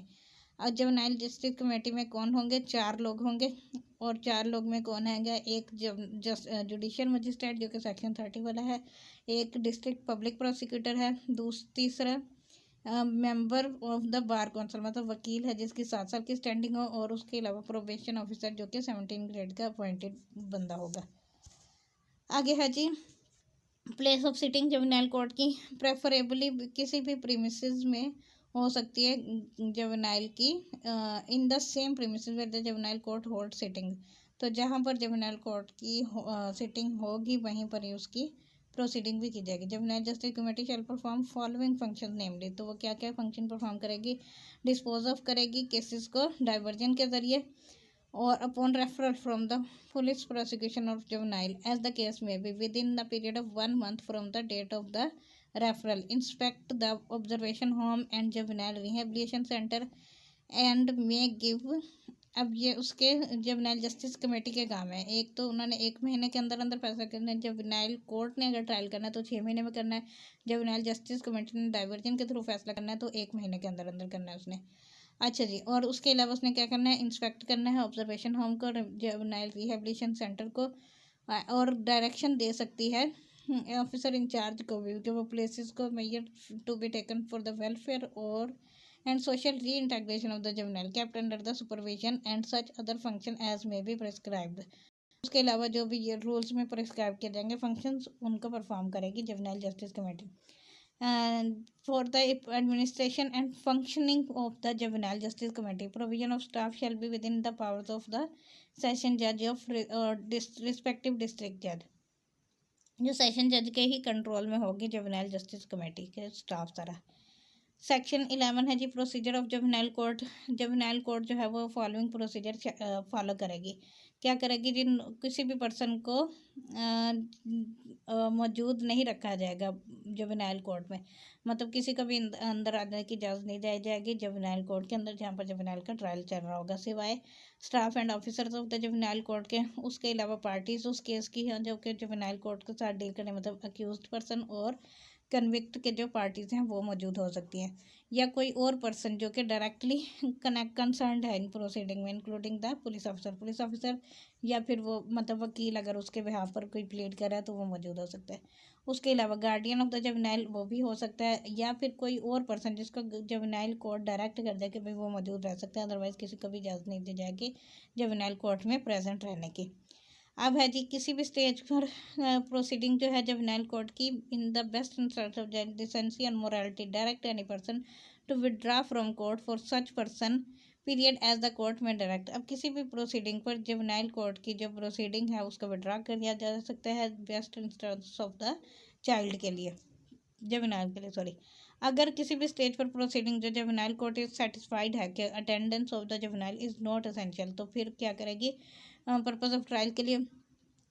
और जुवेनाइल जस्टिस कमेटी में कौन होंगे? 4 लोग होंगे। और 4 लोग में कौन है? एक जुडिशियल मजिस्ट्रेट जो कि सेक्शन 30 वाला है, एक डिस्ट्रिक्ट पब्लिक प्रोसिक्यूटर है, तीसरा member of the bar council मतलब वकील है जिसकी 7 साल की स्टैंडिंग हो, और उसके अलावा प्रोबेशन ऑफिसर जो कि 17 ग्रेड का अपॉइंटेड बंदा होगा। आगे है जी place of sitting juvenile court की प्रेफरेबली किसी भी प्रीमिसेस में हो सकती है जुवेनाइल की in the same premises where the juvenile court hold sitting. तो जहाँ पर जुवेनाइल कोर्ट की सिटिंग होगी वहीं पर ही उसकी प्रोसीडिंग भी की जाएगी। Juvenile justice committee shall perform following function namely, तो वो क्या क्या फंक्शन परफॉर्म करेगी? डिस्पोज ऑफ करेगी केसेस को डाइवर्जन के जरिए, और upon referral from the police prosecution of juvenile as the case may be within the period of 1 month from the date of the referral inspect the observation home and juvenile rehabilitation centre and may give. अब ये उसके जुवेनाइल जस्टिस कमेटी के काम है। एक तो उन्होंने 1 महीने के अंदर अंदर फैसला करना है, जुवेनाइल कोर्ट ने अगर ट्रायल करना है तो 6 महीने में करना है, जुवेनाइल जस्टिस कमेटी ने डाइवर्जन के थ्रू फैसला करना है तो 1 महीने के अंदर अंदर करना है उसने। अच्छा जी, और उसके अलावा उसने क्या करना है? इंस्पेक्ट करना है ऑब्जर्वेशन होम को, जुवेनाइल रिहेबिलिटेशन सेंटर को, और डायरेक्शन दे सकती है ऑफिसर इंचार्ज को भी कि वो प्लेसेस को measure to be taken for the welfare और and social reintegration of the juvenile kept under the supervision and such other function as may be prescribed. उसके अलावा जो भी ये रूल्स में प्रिस्क्राइब किए जाएंगे फंक्शंस उनको परफॉर्म करेगी juvenile justice committee. For the administration and functioning of the juvenile justice committee, provision of staff shall be within the powers of the session judge of respective district judge, जो सेशन जज के ही कंट्रोल में होगी जुवेनाइल जस्टिस कमेटी के स्टाफ सारा। सेक्शन 11 है जी procedure of juvenile court. Juvenile court जो है वो फॉलोइंग प्रोसीजर फॉलो करेगी। क्या करेगी? जिन किसी भी पर्सन को मौजूद नहीं रखा जाएगा जुवेनाइल कोर्ट में, मतलब किसी को भी अंदर आने की इजाज़त नहीं दी जाएगी जुवेनाइल कोर्ट के अंदर जहाँ पर जुवेनाइल का ट्रायल चल रहा होगा, सिवाय staff and officers of the juvenile court के। उसके अलावा पार्टीज उस केस की हैं जो कि जुवेनाइल कोर्ट के साथ डील करने, मतलब अक्यूज्ड पर्सन और कन्विक्ट के जो पार्टीज हैं वो मौजूद हो सकती हैं, या कोई और पर्सन जो कि डायरेक्टली कंसर्न्ड है इन प्रोसीडिंग में, इंक्लूडिंग द पुलिस ऑफिसर या फिर वो मतलब वकील अगर उसके बिहाफ पर कोई प्लीड कर रहा है तो वो मौजूद हो सकता है। उसके अलावा गार्डियन ऑफ द जुवेनाइल वो भी हो सकता है, या फिर कोई और पर्सन जिसको जुवेनाइल कोर्ट डायरेक्ट कर दे कि भाई वो मौजूद रह सकता है, अदरवाइज किसी को भी इजाज़त नहीं दी जाएगी जुवेनाइल कोर्ट में प्रेजेंट रहने की। अब है जी किसी भी स्टेज पर प्रोसीडिंग जो है जुवेनाइल कोर्ट की in the best interest of decency and morality direct any person to withdraw from court for such person period as the court may direct. अब किसी भी प्रोसीडिंग पर जुवेनाइल कोर्ट की जो प्रोसीडिंग है उसको विड्रा कर दिया जा सकता है best interest of the child के लिए, जुवेनाइल के लिए सॉरी। अगर किसी भी स्टेज पर प्रोसीडिंग जो जुवेनाइल कोर्ट इज सेटिस्फाइड है कि attendance of the juvenile is not essential, तो फिर क्या करेगी? पर्पज़ ऑफ ट्रायल के लिए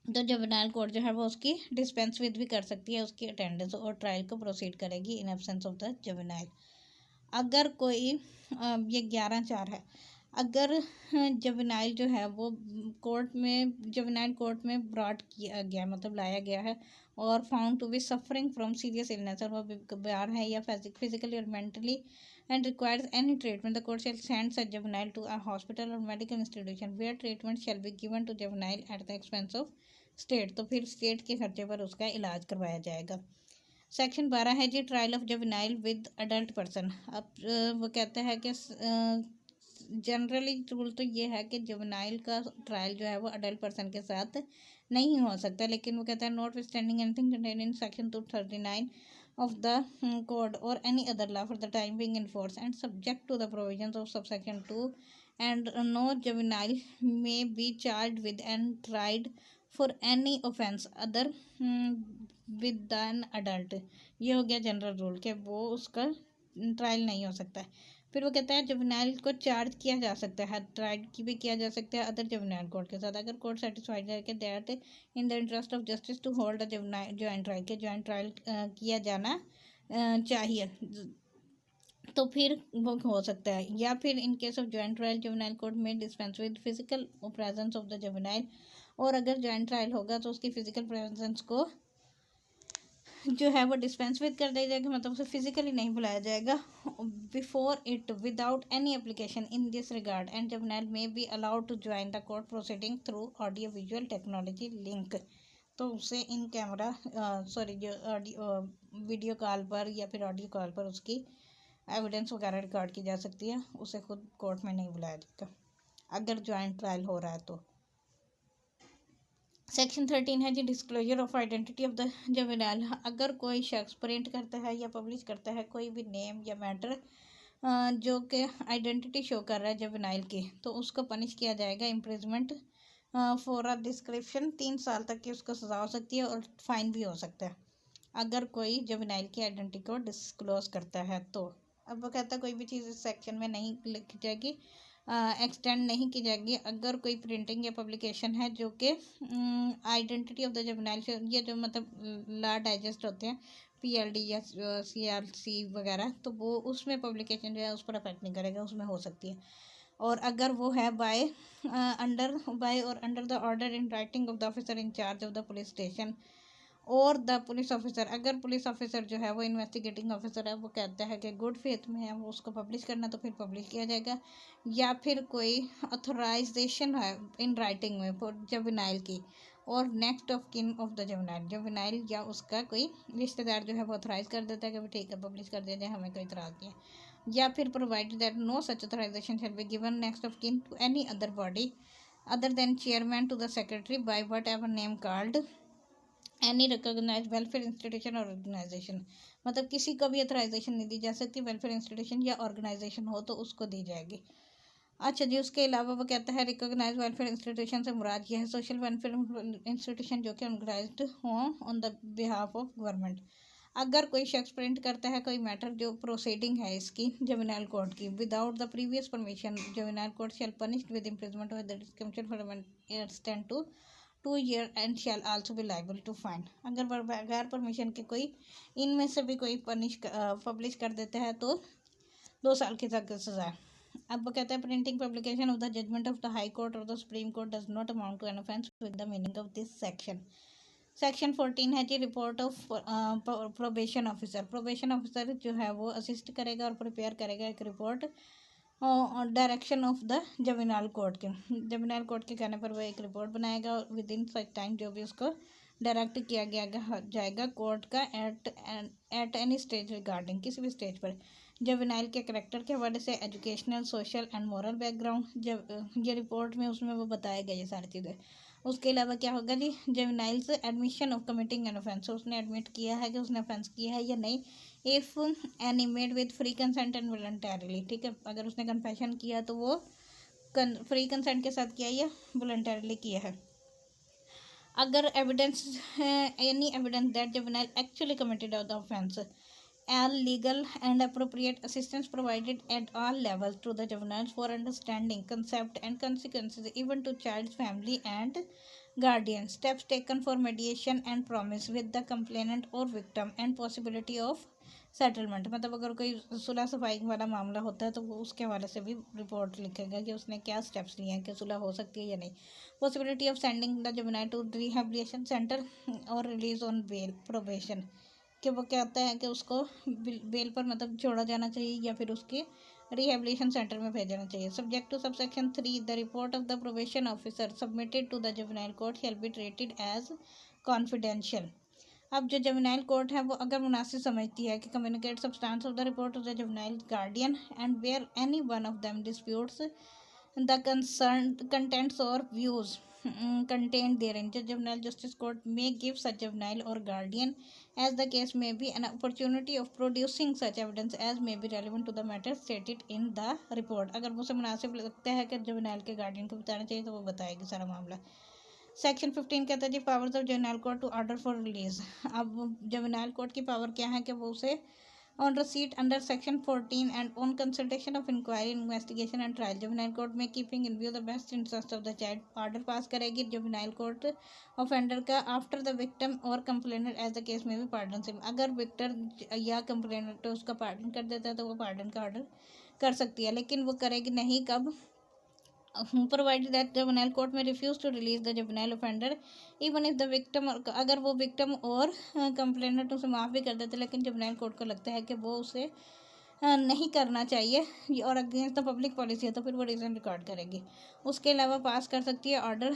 तो जुवेनाइल कोर्ट जो है वो उसकी डिस्पेंस विद भी कर सकती है उसकी अटेंडेंस, और ट्रायल को प्रोसीड करेगी in absence of the juvenile. अगर कोई ये 11(4) है, अगर जुवेनाइल जो है वो जुवेनाइल कोर्ट में ब्रॉट किया गया मतलब लाया गया है और found to be suffering from serious illness, और वो बीमार है या फिजिकली और mentally and requires any treatment, the court shall send such juvenile to a hospital or medical institution where treatment shall be given to juvenile at the expense of state, तो फिर स्टेट के खर्चे पर उसका इलाज करवाया जाएगा। सेक्शन 12 है जी trial of juvenile with adult person. अब वो कहता है कि जनरली रूल तो ये है कि जुवेनाइल का ट्रायल जो है वो अडल्ट पर्सन के साथ नहीं हो सकता, लेकिन वो कहता है not withstanding anything contained in section 239 of the code or any other law for the time being in force and subject to the provisions of subsection 2 and no juvenile may be charged with and tried for any offense other with an adult। ये हो गया जनरल रूल कि वो उसका ट्रायल नहीं हो सकता है। फिर वो कहता है जुवेनाइल को चार्ज किया जा सकता है, ट्रायल की भी किया जा सकता है अदर जुवेनाइल कोर्ट के साथ, अगर कोर्ट सेटिस्फाइड है कि that in the interest of justice to hold a joint trial के जॉइंट ट्रायल किया जाना चाहिए, तो फिर वो हो सकता है। या फिर in case of joint trial juvenile court में dispense with physical presence of the juvenile, और अगर जॉइंट ट्रायल होगा तो उसकी फिजिकल प्रेजेंस को जो है वो डिस्पेंस विद कर दिया जाएगा, मतलब उसे फिजिकली नहीं बुलाया जाएगा before it without any application in this regard, and juvenile may be allowed to join the court proceeding through audio visual technology link. तो उसे इन कैमरा सॉरी जो ऑडियो वीडियो कॉल पर या फिर ऑडियो कॉल पर उसकी एविडेंस वगैरह रिकॉर्ड की जा सकती है, उसे खुद कोर्ट में नहीं बुलाया जाएगा अगर जॉइंट ट्रायल हो रहा है तो। सेक्शन 13 है जी disclosure of identity of the juvenile. अगर कोई शख्स प्रिंट करता है या पब्लिश करता है कोई भी नेम या मैटर जो कि आइडेंटिटी शो कर रहा है जुवेनाइल की, तो उसको पनिश किया जाएगा इम्प्रिजमेंट फॉर अ डिस्क्रिप्शन, 3 साल तक की उसको सज़ा हो सकती है और फाइन भी हो सकता है अगर कोई जुवेनाइल की आइडेंटिटी को डिस्क्लोज करता है तो। अब वो कहता है कोई भी चीज़ इस सेक्शन में नहीं लिखी जाएगी, एक्सटेंड नहीं की जाएगी अगर कोई प्रिंटिंग या पब्लिकेशन है जो कि आइडेंटिटी ऑफ द जुवेनाइल, ये जो मतलब लॉ डाइजेस्ट होते हैं PLD या CRC वगैरह, तो वो उसमें पब्लिकेशन जो है उस पर अफेक्ट नहीं करेगा, उसमें हो सकती है। और अगर वो है बाय और under the order in writing of the officer in charge of the police station और द पुलिस ऑफिसर, अगर पुलिस ऑफिसर जो है वो इन्वेस्टिगेटिंग ऑफिसर है, वो कहता है कि गुड फेथ में है वो उसको पब्लिश करना, तो फिर पब्लिश किया जाएगा। या फिर कोई अथोराइजेशन है इन राइटिंग में फॉर जुवेनाइल की और नेक्स्ट ऑफ किन ऑफ द जुवेनाइल या उसका कोई रिश्तेदार जो है वो अथोराइज कर देता है कि ठीक है पब्लिश कर दिया जाए, हमें कोई इतराज़ नहीं है। या फिर provided that no such authorization shall be given next of kin to any other body other than chairman to the secretary by whatever name called any recognize welfare institution और ऑर्गेनाइजेशन, मतलब किसी को भी अथोराइजेशन नहीं दी जा सकती, वेलफेयर इंस्टीट्यूशन या ऑर्गेनाइजेशन हो तो उसको दी जाएगी। अच्छा जी, उसके अलावा वो कहता है रिकॉग्नाइज वेलफेयर इंस्टीट्यूशन से मुराद यह है सोशल वेलफेयर इंस्टीट्यूशन जो कि ऑर्गेनाइज्ड हो on the behalf of government. अगर कोई शख्स प्रिंट करता है कोई मैटर जो प्रोसीडिंग है इसकी जुवेनाइल कोर्ट की without the previous permission, juvenile court shall punished with imprisonment with description for extend to 2 year and shall also be liable to fine। अगर बगैर परमिशन के कोई इनमें से भी कोई पब्लिश कर देता है तो 2 साल की तक सज़ा है। अब वो कहता है printing publication of the judgement of the high court और the supreme court does not amount to an offence with the meaning of this section. Section 14 है जी report of probation officer. Probation officer जो है वो असिस्ट करेगा और प्रिपेयर करेगा एक report direction of the juvenile court के कहने पर वो एक रिपोर्ट बनाएगा और विद इन सच टाइम जो भी उसको डायरेक्ट किया गया जाएगा कोर्ट का एट एनी स्टेज रिगार्डिंग, किसी भी स्टेज पर जुवेनाइल के करेक्टर के हवाले से educational social and moral background, जब ये रिपोर्ट में उसमें वो बताया गया ये सारी चीज़ें। उसके अलावा क्या होगा जी जुवेनाइल से admission of committing an offence, उसने एडमिट किया है कि उसने ऑफेंस किया है या नहीं, if any made with free consent and voluntarily, ठीक है, अगर उसने कन्फेशन किया तो वो फ्री कंसेंट के साथ किया या वॉलंटरली किया है। अगर evidence any evidence that juvenile actually committed the offence, all legal and appropriate assistance provided at all levels to the juveniles for understanding concept and consequences even to child's family and guardian, steps taken for mediation and promise with the complainant or victim and possibility of settlement, मतलब अगर कोई सुलह सफाई वाला मामला होता है तो वो उसके हवाले से भी रिपोर्ट लिखेगा कि उसने क्या स्टेप्स लिए हैं कि सुलह हो सकती है या नहीं। Possibility of sending the juvenile to rehabilitation centre और रिलीज ऑन बेल प्रोबेशन, कि वो कहता है कि उसको बेल पर मतलब छोड़ा जाना चाहिए या फिर उसके रिहेबिलिटेशन सेंटर में भेजना चाहिए। Subject to subsection 3 the report of the probation officer submitted to the juvenile court shall be treated as confidential. अब जो जुवेनाइल कोर्ट है वो अगर मुनासिब समझती है कि communicate substance of the report of the juvenile guardian and where any one of them disputes the concerned contents or views contained therein, the juvenile justice court may give such juvenile or guardian as the case may be, an opportunity of producing such evidence as may be relevant to the matter stated in the report। अगर वो उसे मुनासिब लगता है कि जुवेनाइल के गार्डियन को बताना चाहिए तो वो बताएगी सारा मामला। सेक्शन 15 कहता है जी powers of juvenile court to order for release. अब जुवेनाइल कोर्ट की पावर क्या है कि वो उसे on receipt under section 14 and on consultation of inquiry, investigation and trial, juvenile court में keeping in view the best interest of the child order पास करेगी juvenile court offender का after the victim or complainant as the case may be pardon से। अगर victor या complainant तो उसका pardon कर देता है तो वो pardon का order कर सकती है, लेकिन वो करेगी नहीं कब, provided that juvenile court may refuse to release the juvenile offender even if the victim, अगर वो victim और complainant उसे माफ़ भी कर देते लेकिन juvenile court को लगता है कि वो उसे नहीं करना चाहिए और अगेंस्ट द पब्लिक पॉलिसी है तो फिर वो रीज़न रिकॉर्ड करेगी। उसके अलावा पास कर सकती है ऑर्डर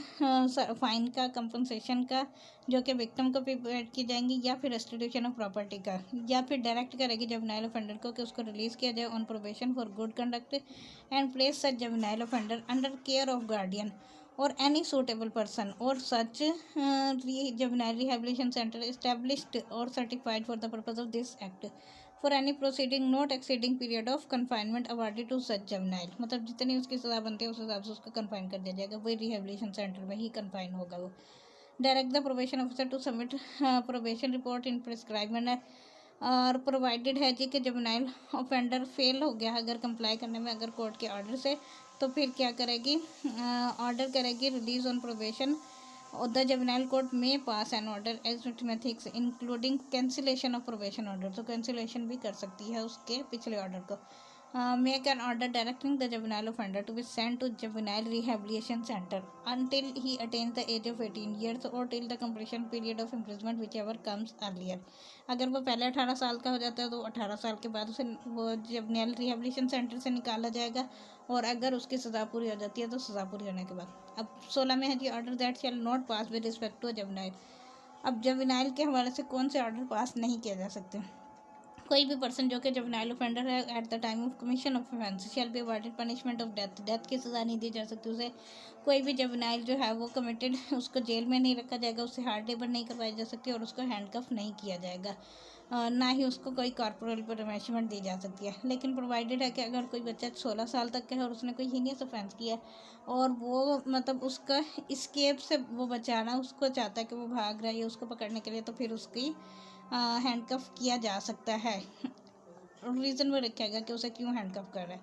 फाइन का, कंपनसेशन का जो कि विक्टिम को पेड की जाएंगी, या फिर रेस्टिट्यूशन ऑफ प्रॉपर्टी का, या फिर डायरेक्ट करेगी जुवेनाइल ऑफेंडर को कि उसको रिलीज़ किया जाए on probation for good conduct and place such juvenile offender under care of guardian और any suitable person or such juvenile rehabilitation center established or certified for the purpose of this act for any proceeding not exceeding period of confinement awarded to such juvenile। मतलब जितनी उसकी सज़ा बनती है उस हिसाब से उसको कन्फाइन कर दिया जाएगा, वही रिहेबिलिटेशन सेंटर में ही कन्फाइन होगा वो। Direct the probation officer to submit probation report in prescribe manner. और प्रोवाइडेड है जी कि जुवेनाइल ऑफेंडर फेल हो गया अगर कंप्लाई करने में अगर कोर्ट के ऑर्डर से, तो फिर क्या करेगी, ऑर्डर करेगी रिलीज ऑन प्रोबेशन और the juvenile court may pass an order as मैथिक्स including cancellation of probation order, तो कैंसिलेशन भी कर सकती है उसके पिछले ऑर्डर को। Make an order directing the juvenile offender to be sent to juvenile rehabilitation centre until he attains the age of 18 years or till the completion period of imprisonment whichever comes earlier। अगर वो पहले 18 साल का हो जाता है तो 18 साल के बाद उसे वो जुवेनाइल रिहेबिलिटेशन सेंटर से निकाला जाएगा, और अगर उसकी सज़ा पूरी हो जाती है तो सज़ा पूरी होने के बाद। अब 16 में है जी order that shall not pass with respect to juvenile. अब जुवेनाइल के हवाले से कौन से ऑर्डर पास नहीं किए जा सकते। कोई भी पर्सन जो कि जुवेनाइल ऑफेंडर है at the time of commission of offence shall be awarded punishment of death. Death की सज़ा नहीं दी जा सकती उसे। कोई भी जुवेनाइल जो है वो कमिटेड, उसको जेल में नहीं रखा जाएगा, उससे हार्ड लेबर नहीं करवाई जा सकती और उसको हैंडकफ नहीं किया जाएगा, ना ही उसको कोई कॉर्पोरल पनिशमेंट दी जा सकती है। लेकिन प्रोवाइडेड है कि अगर कोई बच्चा 16 साल तक का है और उसने कोई हीनियस ऑफेंस किया है और वो मतलब उसका स्केप से वो बचाना उसको चाहता है कि वो भाग रहा है या उसको पकड़ने के लिए, तो फिर उसकी हैंडकफ किया जा सकता है। रीज़न वो रखेगा कि उसे क्यों हैंडकफ कर रहा है।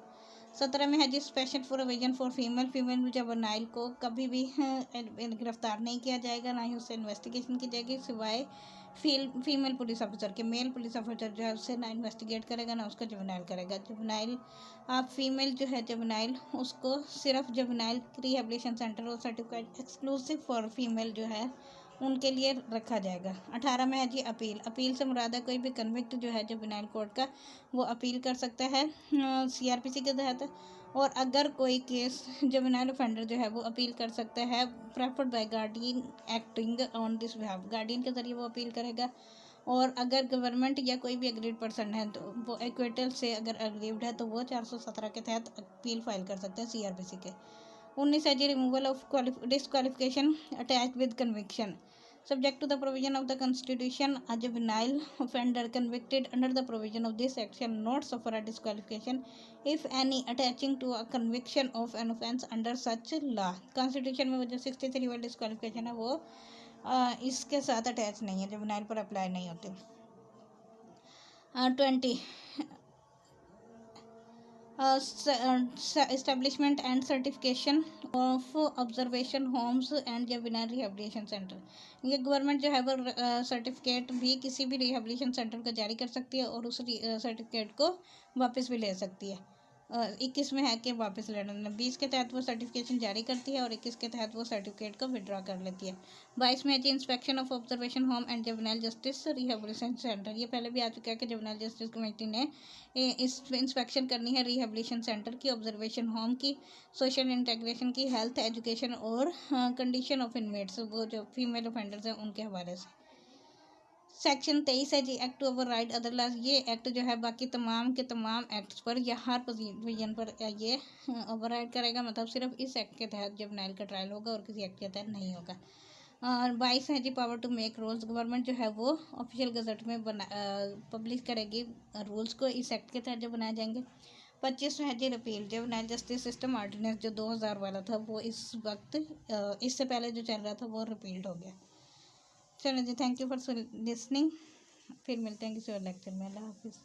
17 में है जी special provision for female juvenile को कभी भी गिरफ्तार नहीं किया जाएगा, ना ही उससे इन्वेस्टिगेशन की जाएगी सिवाय फीमेल पुलिस ऑफिसर के। मेल पुलिस ऑफिसर जो है उससे ना इन्वेस्टिगेट करेगा ना उसका जुवेनाइल करेगा। जुवेनाइल आप फीमेल जो है जुवेनाइल उसको सिर्फ जुवेनाइल रिहेबिलिटेशन सेंटर और सर्टिफाइड एक्सक्लूसिव फॉर फीमेल जो है उनके लिए रखा जाएगा। 18 में है जी अपील। अपील से मुराद है कोई भी कन्विक्ट जो है जुवेनाइल कोर्ट का वो अपील कर सकता है CRPC के तहत, और अगर कोई केस जुवेनाइल ऑफेंडर जो है वो अपील कर सकता है preferred bye guardian acting on this behalf. Guardian के ज़रिए वो अपील करेगा, और अगर गवर्नमेंट या कोई भी एग्रीड पर्सन है तो वो एक्वेटल से अगर अग्रीव्ड है तो वो 417 के तहत अपील फाइल कर सकते हैं CRPC के। 19 है जी removal of disqualification attach with conviction. Subject to the provision of the Constitution, a juvenile offender convicted under the provision of this act shall not suffer a disqualification, if any, attaching to a conviction of an offence under such law। Constitution में वो जो 63 वाली डिस्क्वालिफिकेशन है वो इसके साथ अटैच नहीं है, जुवेनाइल पर अप्लाई नहीं होती। 20 establishment and certification of observation homes and juvenile rehabilitation center। ये गवर्नमेंट जो है वो सर्टिफिकेट भी किसी भी रिहेबिलिटेशन सेंटर को जारी कर सकती है और उस सर्टिफिकेट को वापस भी ले सकती है। 21 में है कि वापस लेना, 20 के तहत वो सर्टिफिकेशन जारी करती है और 21 के तहत वो सर्टिफिकेट को विड्रॉ कर लेती है। 22 में है जी inspection of observation home and juvenile justice rehabilitation centre. ये पहले भी आ चुका है कि जुवेनाइल जस्टिस कमेटी ने इस इंस्पेक्शन करनी है रिहेबिलिटेशन सेंटर की, ऑब्जर्वेशन होम की, सोशल इंटीग्रेशन की, हेल्थ एजुकेशन और कंडीशन ऑफ इनमेट्स वो जो फीमेल ऑफेंडर्स हैं उनके हवाले से। सेक्शन 23 है जी act to override other laws. ये एक्ट जो है बाकी तमाम के तमाम एक्ट्स पर या हर प्रोविजन पर ये ओवर राइड करेगा, मतलब सिर्फ इस एक्ट के तहत जुवेनाइल का ट्रायल होगा और किसी एक्ट के तहत नहीं होगा। और 22 है जी power to make rules. Government जो है वो ऑफिशियल गजट में पब्लिश करेगी रूल्स को इस एक्ट के तहत जो बनाए जाएंगे। 25 है जी रिपील, जो नया जस्टिस सिस्टम ऑर्डिनेंस जो 2000 वाला था वो इस वक्त इससे पहले जो चल रहा था वो रिपील्ड हो गया। चलो जी, थैंक यू फॉर लिसनिंग। फिर मिलते हैं किसी और लेक्चर में। अल्लाह हाफिज़।